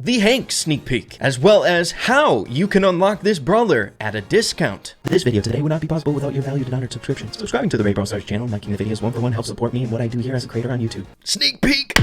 the Hank sneak peek, as well as how you can unlock this brawler at a discount. This video today would not be possible without your valued and honored subscription. Subscribing to the Brawl Stars channel and liking the videos 1-for-1 helps support me and what I do here as a creator on YouTube. Sneak peek!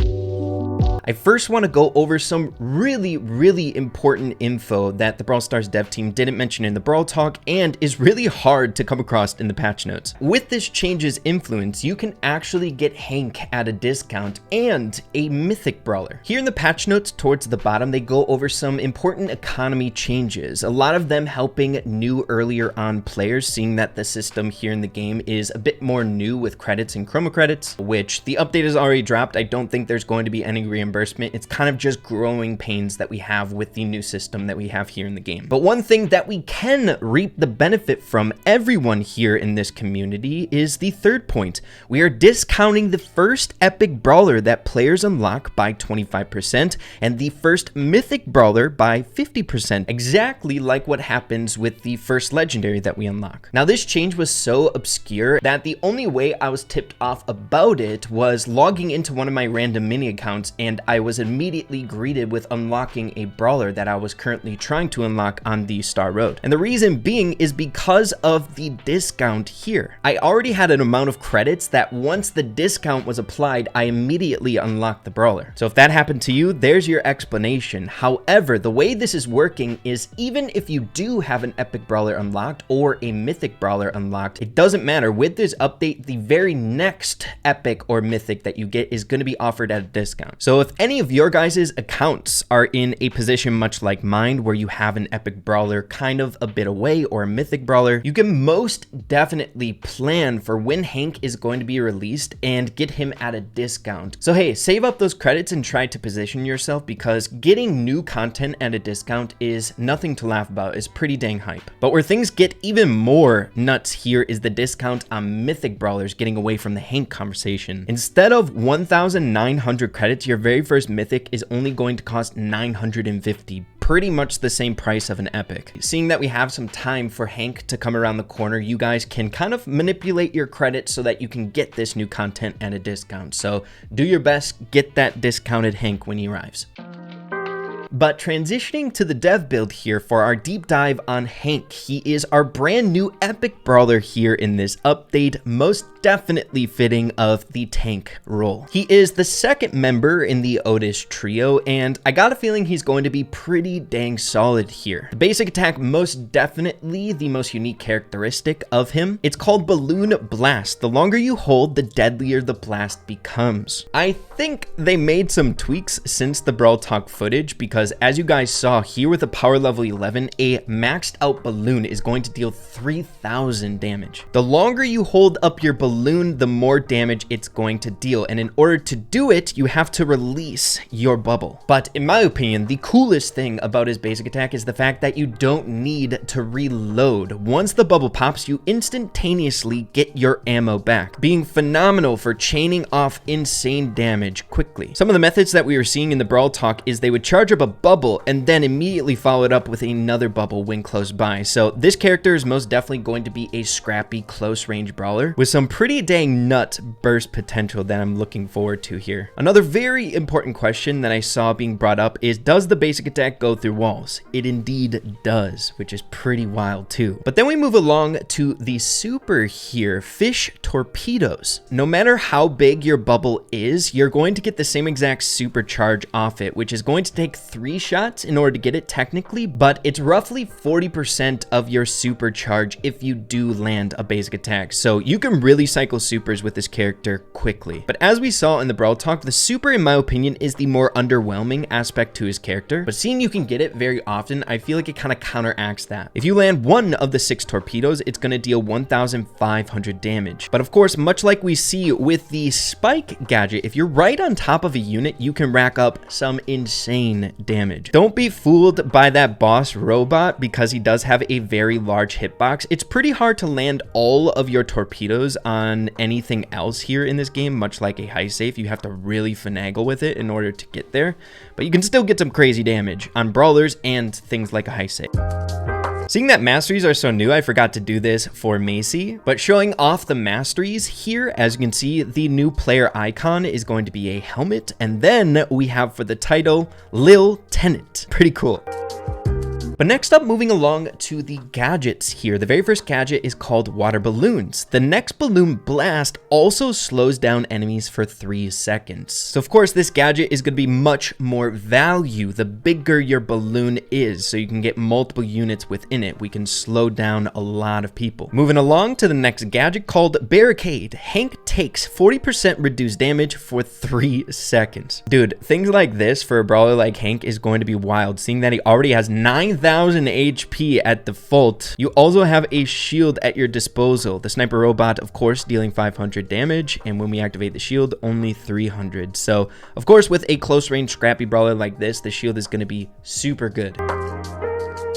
I first want to go over some really important info that the Brawl Stars dev team didn't mention in the Brawl Talk and is really hard to come across in the patch notes. With this change's influence, you can actually get Hank at a discount and a mythic brawler. Here in the patch notes towards the bottom, they go over some important economy changes, a lot of them helping new earlier on players, seeing that the system here in the game is a bit more new with credits and chroma credits, which the update has already dropped. I don't think there's going to be any reimbursement. It's kind of just growing pains that we have with the new system that we have here in the game. But one thing that we can reap the benefit from, everyone here in this community, is the third point. We are discounting the first epic brawler that players unlock by 25% and the first mythic brawler by 50%, exactly like what happens with the first legendary that we unlock. Now, this change was so obscure that the only way I was tipped off about it was logging into one of my random mini accounts, and I was immediately greeted with unlocking a brawler that I was currently trying to unlock on the Star Road. And the reason being is because of the discount here. I already had an amount of credits that once the discount was applied, I immediately unlocked the brawler. So if that happened to you, there's your explanation. However, the way this is working is even if you do have an epic brawler unlocked or a mythic brawler unlocked, it doesn't matter. With this update, the very next epic or mythic that you get is going to be offered at a discount. So if any of your guys' accounts are in a position much like mine where you have an epic brawler kind of a bit away or a mythic brawler, you can most definitely plan for when Hank is going to be released and get him at a discount. So hey, save up those credits and try to position yourself, because getting new content at a discount is nothing to laugh about. It's pretty dang hype. But where things get even more nuts here is the discount on mythic brawlers, getting away from the Hank conversation. Instead of 1,900 credits, your very first mythic is only going to cost 950, pretty much the same price of an epic. Seeing that we have some time for Hank to come around the corner, you guys can kind of manipulate your credits so that you can get this new content at a discount. So do your best, get that discounted Hank when he arrives. But transitioning to the dev build here for our deep dive on Hank, he is our brand new epic brawler here in this update, most definitely fitting of the tank role. He is the second member in the Otis trio, and I got a feeling he's going to be pretty dang solid here. The basic attack, most definitely the most unique characteristic of him. It's called Balloon Blast. The longer you hold, the deadlier the blast becomes. I think they made some tweaks since the Brawl Talk footage, because as you guys saw here with a power level 11, a maxed out balloon is going to deal 3,000 damage. The longer you hold up your balloon, the more damage it's going to deal. And in order to do it, you have to release your bubble. But in my opinion, the coolest thing about his basic attack is the fact that you don't need to reload. Once the bubble pops, you instantaneously get your ammo back, being phenomenal for chaining off insane damage quickly. Some of the methods that we were seeing in the Brawl Talk is they would charge up a bubble and then immediately follow it up with another bubble when close by. So this character is most definitely going to be a scrappy close range brawler with some pretty dang nut burst potential that I'm looking forward to here. Another very important question that I saw being brought up is, does the basic attack go through walls? It indeed does, which is pretty wild too. But then we move along to the super here, fish torpedoes. No matter how big your bubble is, you're going to get the same exact super charge off it, which is going to take 3 shots in order to get it technically, but it's roughly 40% of your super charge if you do land a basic attack. So you can really cycle supers with this character quickly. But as we saw in the Brawl Talk, the super, in my opinion, is the more underwhelming aspect to his character. But seeing you can get it very often, I feel like it kind of counteracts that. If you land one of the 6 torpedoes, it's going to deal 1,500 damage. But of course, much like we see with the spike gadget, if you're right on top of a unit, you can rack up some insane damage. Don't be fooled by that boss robot, because he does have a very large hitbox. It's pretty hard to land all of your torpedoes on anything else here in this game, much like a high safe. You have to really finagle with it in order to get there, but you can still get some crazy damage on brawlers and things like a high safe. Seeing that Masteries are so new, I forgot to do this for Macy, but showing off the Masteries here, as you can see, the new player icon is going to be a helmet, and then we have for the title, Lil Tenant. Pretty cool. But next up, moving along to the gadgets here. The very first gadget is called water balloons. The next balloon blast also slows down enemies for 3 seconds. So of course, this gadget is going to be much more value the bigger your balloon is, so you can get multiple units within it. We can slow down a lot of people. Moving along to the next gadget called barricade. Hank takes 40% reduced damage for 3 seconds. Dude, things like this for a brawler like Hank is going to be wild, seeing that he already has 9,000 HP at default. You also have a shield at your disposal. The sniper robot, of course, dealing 500 damage, and when we activate the shield, only 300. So, of course, with a close range scrappy brawler like this, the shield is going to be super good.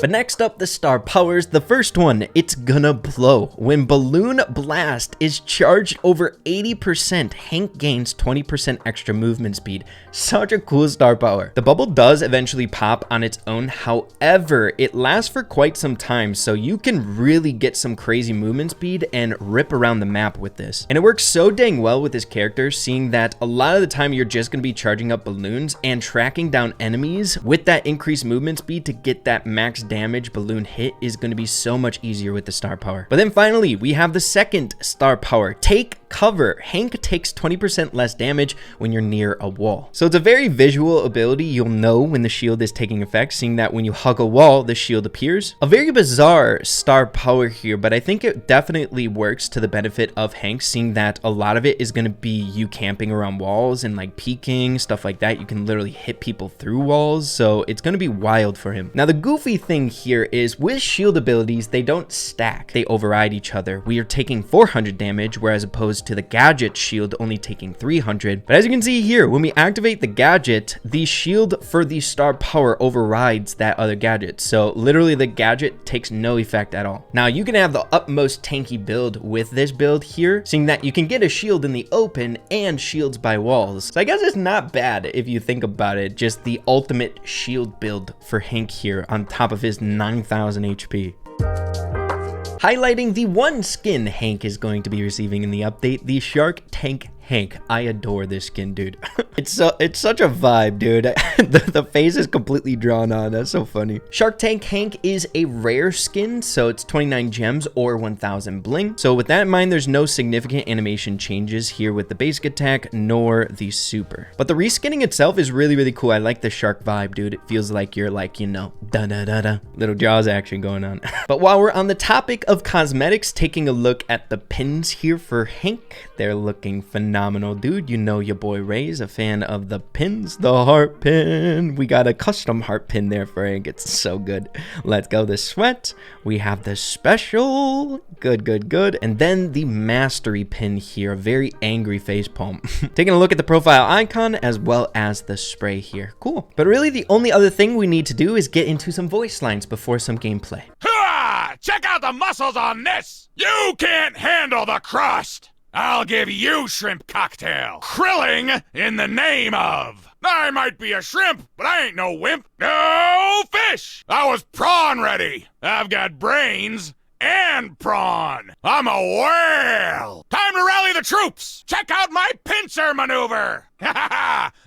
But next up, the star powers. The first one, it's gonna blow. When Balloon Blast is charged over 80%, Hank gains 20% extra movement speed. Such a cool star power. The bubble does eventually pop on its own. However, it lasts for quite some time, so you can really get some crazy movement speed and rip around the map with this. And it works so dang well with this character, seeing that a lot of the time you're just gonna be charging up balloons and tracking down enemies with that increased movement speed to get that max damage balloon hit is going to be so much easier with the star power. But then finally, we have the second star power, take cover. Hank takes 20% less damage when you're near a wall. So it's a very visual ability. You'll know when the shield is taking effect, seeing that when you hug a wall, the shield appears. A very bizarre star power here, but I think it definitely works to the benefit of Hank, seeing that a lot of it is going to be you camping around walls and like peeking, stuff like that. You can literally hit people through walls, so it's going to be wild for him. Now, the goofy thing here is with shield abilities, they don't stack. They override each other. We are taking 400 damage, whereas opposed to the gadget shield only taking 300. But as you can see here, when we activate the gadget, the shield for the star power overrides that other gadget. So literally the gadget takes no effect at all. Now you can have the utmost tanky build with this build here, seeing that you can get a shield in the open and shields by walls. So I guess it's not bad if you think about it. Just the ultimate shield build for Hank here on top of his 9,000 HP. Highlighting the one skin Hank is going to be receiving in the update, the Shark Tank Hank. I adore this skin, dude. It's such a vibe, dude. The face is completely drawn on. That's so funny. Shark Tank Hank is a rare skin, so it's 29 gems or 1000 bling. So with that in mind, there's no significant animation changes here with the basic attack nor the super. But the reskinning itself is really, really cool. I like the shark vibe, dude. It feels like you're like, you know, da-da-da-da. Little Jaws action going on. But while we're on the topic of cosmetics, taking a look at the pins here for Hank, they're looking phenomenal, dude. You know your boy Ray's a fan of the pins. The heart pin. We got a custom heart pin there for Hank. It's so good. Let's go. The sweat. We have the special. Good, good, good. And then the mastery pin here. A very angry face palm. Taking a look at the profile icon as well as the spray here. Cool. But really the only other thing we need to do is get into some voice lines before some gameplay. Check out the muscles on this! You can't handle the crust! I'll give you shrimp cocktail. Krilling in the name of. I might be a shrimp, but I ain't no wimp. No fish! I was prawn ready. I've got brains and prawn. I'm a whale. Time to rally the troops. Check out my pincer maneuver.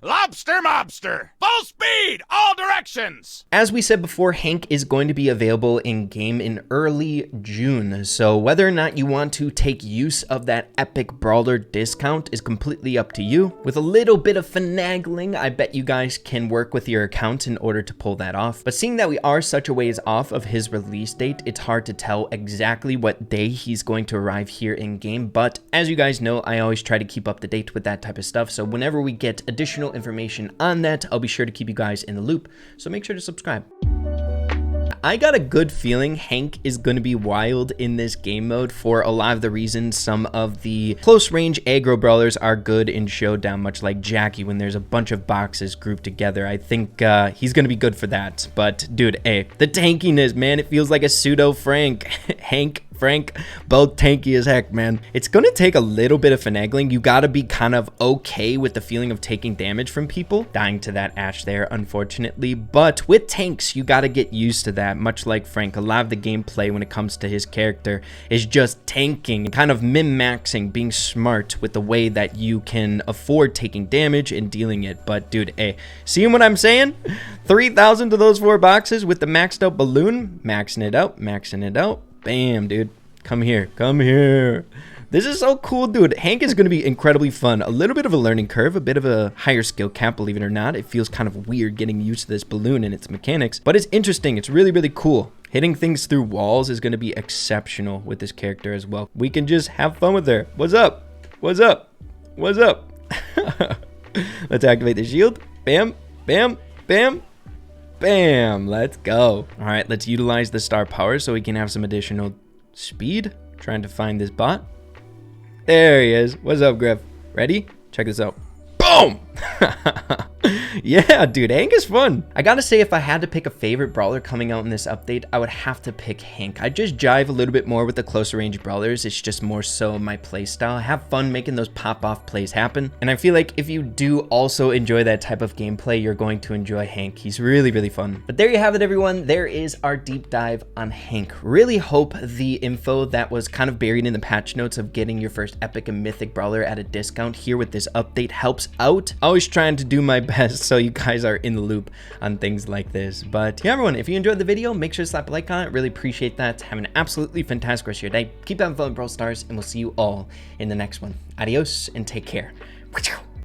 Lobster mobster. Full speed, all directions. As we said before, Hank is going to be available in game in early June. So whether or not you want to take use of that epic brawler discount is completely up to you. With a little bit of finagling, I bet you guys can work with your account in order to pull that off. But seeing that we are such a ways off of his release date, it's hard to tell exactly what day he's going to arrive here in game. But as you guys know, I always try to keep up to date with that type of stuff. So whenever we get additional information on that, I'll be sure to keep you guys in the loop. So make sure to subscribe. I got a good feeling Hank is going to be wild in this game mode for a lot of the reasons some of the close range aggro brawlers are good in showdown, much like Jackie when there's a bunch of boxes grouped together. I think he's going to be good for that. But dude, hey, the tankiness, man, it feels like a pseudo Frank. Hank Frank, both tanky as heck, man. It's gonna take a little bit of finagling. You gotta be kind of okay with the feeling of taking damage from people. Dying to that Ashe there, unfortunately. But with tanks, you gotta get used to that. Much like Frank, a lot of the gameplay when it comes to his character is just tanking, kind of min-maxing, being smart with the way that you can afford taking damage and dealing it. But dude, hey, seeing what I'm saying? 3,000 to those 4 boxes with the maxed out balloon. Maxing it out, maxing it out. Bam, dude. Come here, come here. This is so cool, dude. Hank is going to be incredibly fun. A little bit of a learning curve, a bit of a higher skill cap, believe it or not. It feels kind of weird getting used to this balloon and its mechanics, but it's interesting. It's really, really cool. Hitting things through walls is going to be exceptional with this character as well. We can just have fun with her. What's up? What's up? What's up? Let's activate the shield. Bam, bam, bam, bam. Let's go. All right, let's utilize the star power so we can have some additional speed. Trying to find this bot. There he is. What's up, Griff? Ready? Check this out. Boom! Yeah, dude, Hank is fun. I gotta say, if I had to pick a favorite brawler coming out in this update, I would have to pick Hank. I just jive a little bit more with the closer range brawlers. It's just more so my play style. I have fun making those pop-off plays happen. And I feel like if you do also enjoy that type of gameplay, you're going to enjoy Hank. He's really, really fun. But there you have it, everyone. There is our deep dive on Hank. Really hope the info that was kind of buried in the patch notes of getting your first epic and mythic brawler at a discount here with this update helps out. Always trying to do my best so you guys are in the loop on things like this. But yeah, everyone, if you enjoyed the video, make sure to slap a like on it. Really appreciate that. Have an absolutely fantastic rest of your day. Keep having fun with Brawl Stars, and we'll see you all in the next one. Adios and take care.